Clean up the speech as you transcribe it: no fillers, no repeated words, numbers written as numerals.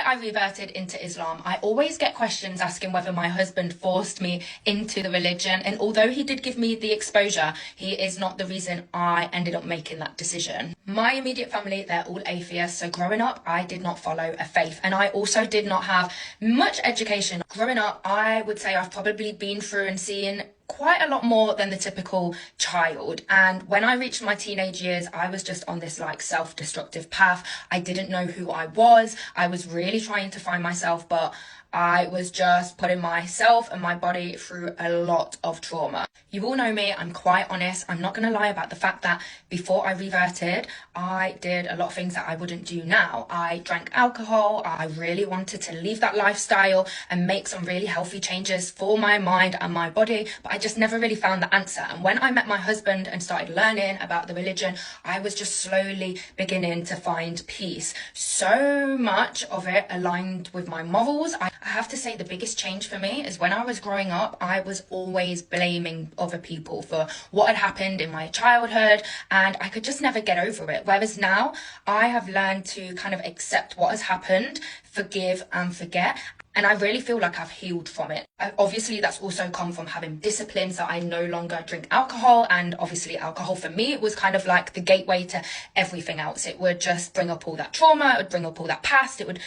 I reverted into Islam, I always get questions asking whether my husband forced me into the religion. And although he did give me the exposure, he is not the reason I ended up making that decision. My immediate family, they're all atheists. So growing up, I did not follow a faith. And I also did not have much education. Growing up, I would say I've probably been through and seen quite a lot more than the typical child. And when I reached my teenage years, I was just on this like self-destructive path. I didn't know who I was. I was really trying to find myself, but I was just putting myself and my body through a lot of trauma. You all know me, I'm quite honest. I'm not going to lie about the fact that before I reverted, I did a lot of things that I wouldn't do now. I drank alcohol. I really wanted to leave that lifestyle and make some really healthy changes for my mind and my body, but I just never really found the answer. And when I met my husband and started learning about the religion, I was just slowly beginning to find peace. So much of it aligned with my morals. I have to say the biggest change for me is when I was growing up, I was always blaming other people for what had happened in my childhood, and I could just never get over it. Whereas now I have learned to kind of accept what has happened, forgive and forget. And I really feel like I've healed from it. Obviously, that's also come from having discipline, so I no longer drink alcohol. And obviously, alcohol for me, it was kind of like the gateway to everything else. It would just bring up all that trauma, it would bring up all that past, it would